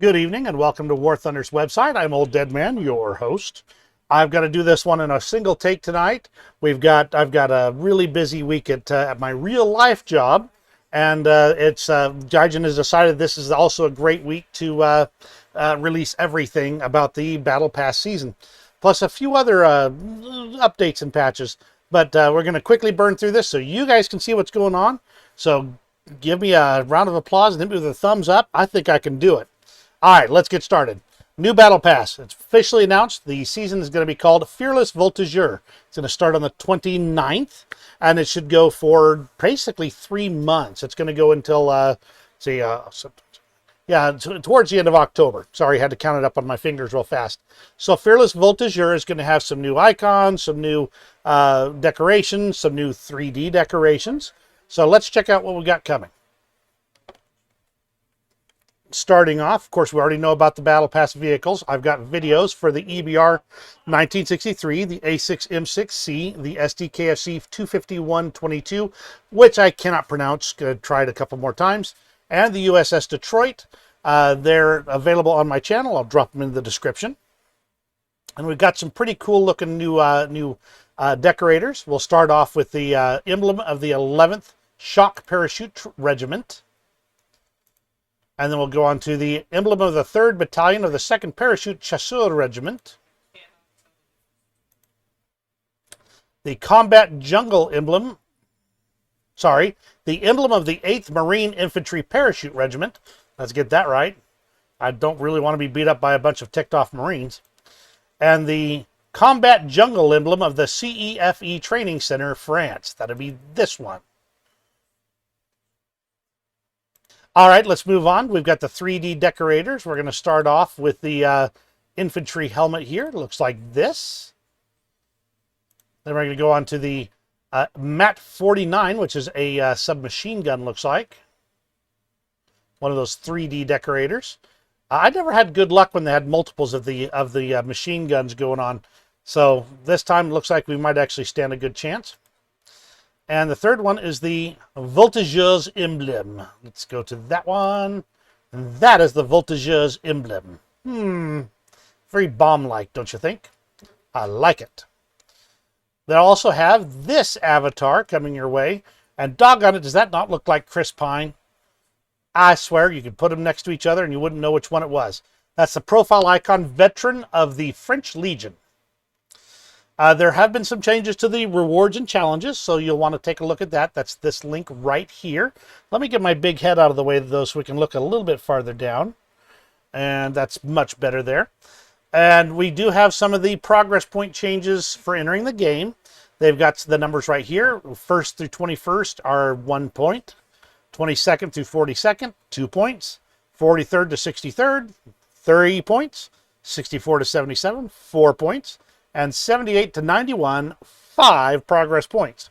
Good evening and welcome to War Thunder's website. I'm Old Dead Man, your host. I've got to do this one in a single take tonight. I've got a really busy week at my real life job, and Gaijin has decided this is also a great week to release everything about the Battle Pass season, plus a few other updates and patches. But we're going to quickly burn through this so you guys can see what's going on. So give me a round of applause and hit me with a thumbs up. I think I can do it. All right, let's get started. New Battle Pass. It's officially announced. The season is going to be called Fearless Voltigeur. It's going to start on the 29th, and it should go for basically 3 months. It's going to go until, towards the end of October. Sorry, I had to count it up on my fingers real fast. So Fearless Voltigeur is going to have some new icons, some new decorations, some new 3D decorations. So let's check out what we got coming. Starting off, of course, we already know about the Battle Pass vehicles. I've got videos for the EBR 1963, the A6M6C, the SDKFC 25122, which I cannot pronounce. Tried a couple more times, and the USS Detroit. They're available on my channel. I'll drop them in the description. And we've got some pretty cool looking new decorators. We'll start off with the emblem of the 11th Shock Parachute Regiment. And then we'll go on to the emblem of the 3rd Battalion of the 2nd Parachute Chasseur Regiment. The Combat Jungle emblem. The emblem of the 8th Marine Infantry Parachute Regiment. Let's get that right. I don't really want to be beat up by a bunch of ticked off Marines. And the Combat Jungle emblem of the CEFE Training Center, France. That'll be this one. All right, let's move on. We've got the 3D decorators. We're going to start off with the infantry helmet here. It looks like this. Then we're going to go on to the MAT 49, which is a submachine gun, looks like. One of those 3D decorators. I never had good luck when they had multiples of the machine guns going on. So this time it looks like we might actually stand a good chance. And the third one is the Voltigeur's emblem. Let's go to that one. And that is the Voltigeur's emblem. Very bomb-like, don't you think? I like it. They also have this avatar coming your way. And doggone it, does that not look like Chris Pine? I swear you could put them next to each other and you wouldn't know which one it was. That's the profile icon veteran of the French Legion. There have been some changes to the rewards and challenges, so you'll want to take a look at that. That's this link right here. Let me get my big head out of the way, though, so we can look a little bit farther down. And that's much better there. And we do have some of the progress point changes for entering the game. They've got the numbers right here. 1st through 21st are 1 point. 22nd through 42nd, 2 points. 43rd to 63rd, 3 points. 64 to 77, 4 points. And 78 to 91, 5 progress points.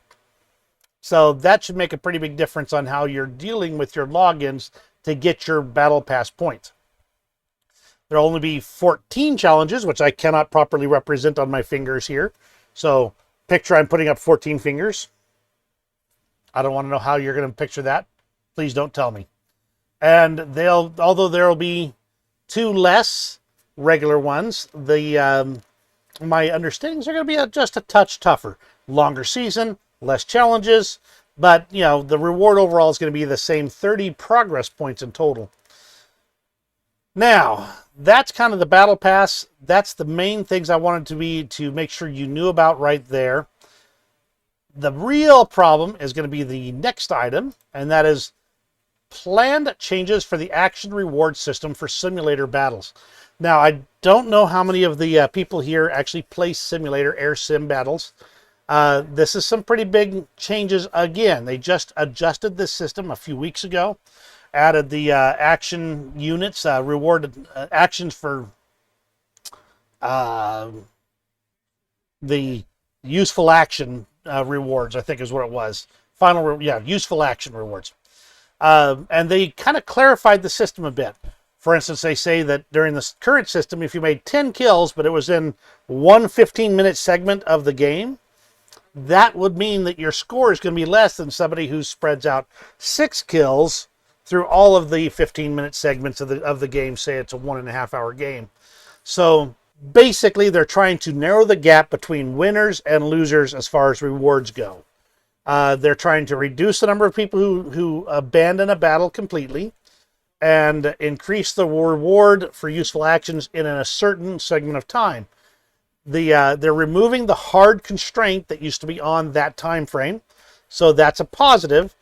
So that should make a pretty big difference on how you're dealing with your logins to get your Battle Pass points. There'll only be 14 challenges, which I cannot properly represent on my fingers here. So picture I'm putting up 14 fingers. I don't want to know how you're going to picture that. Please don't tell me. And although there'll be 2 less regular ones, my understandings are going to be just a touch tougher. Longer season, less challenges, but, the reward overall is going to be the same 30 progress points in total. Now, that's kind of the Battle Pass. That's the main things I wanted to make sure you knew about right there. The real problem is going to be the next item, and that is planned changes for the action reward system for simulator battles. Now, I don't know how many of the people here actually play simulator air sim battles. This is some pretty big changes again. They just adjusted this system a few weeks ago, added the action units, rewarded actions for the useful action rewards, I think is what it was. Useful action rewards. And they kind of clarified the system a bit. For instance, they say that during this current system, if you made 10 kills, but it was in one 15-minute segment of the game, that would mean that your score is going to be less than somebody who spreads out 6 kills through all of the 15-minute segments of the game. Say it's a 1.5 hour game. So basically, they're trying to narrow the gap between winners and losers as far as rewards go. They're trying to reduce the number of people who abandon a battle completely and increase the reward for useful actions in a certain segment of time. They're removing the hard constraint that used to be on that time frame. So that's a positive.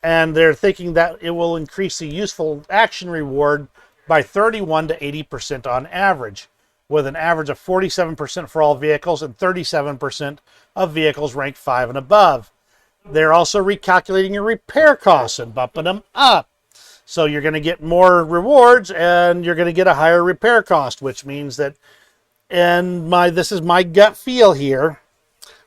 And they're thinking that it will increase the useful action reward by 31 to 80% on average, with an average of 47% for all vehicles and 37% of vehicles ranked 5 and above. They're also recalculating your repair costs and bumping them up. So you're going to get more rewards and you're going to get a higher repair cost, which means that, and this is my gut feel here,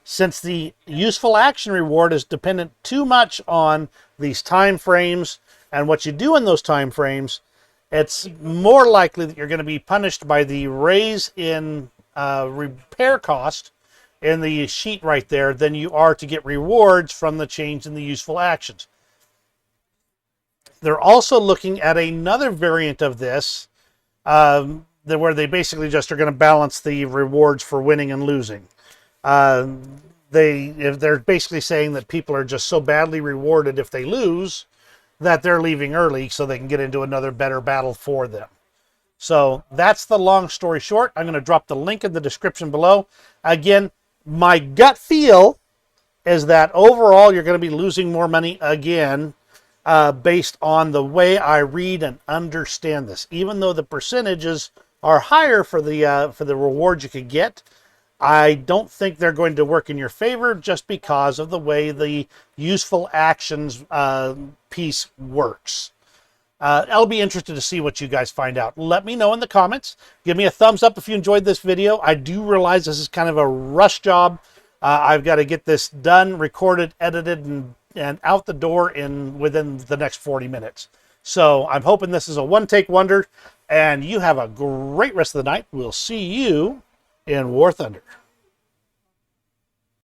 since the useful action reward is dependent too much on these time frames and what you do in those time frames, it's more likely that you're going to be punished by the raise in repair cost in the sheet right there than you are to get rewards from the change in the useful actions. They're also looking at another variant of this where they basically just are going to balance the rewards for winning and losing. They're basically saying that people are just so badly rewarded if they lose that they're leaving early so they can get into another better battle for them. So that's the long story short. I'm going to drop the link in the description below. Again, my gut feel is that overall you're going to be losing more money again based on the way I read and understand this. Even though the percentages are higher for the rewards you could get, I don't think they're going to work in your favor just because of the way the useful actions piece works. I'll be interested to see what you guys find out. Let me know in the comments. Give me a thumbs up if you enjoyed this video. I do realize this is kind of a rush job. I've got to get this done, recorded, edited, and out the door within the next 40 minutes. So I'm hoping this is a one-take wonder, and you have a great rest of the night. We'll see you in War Thunder.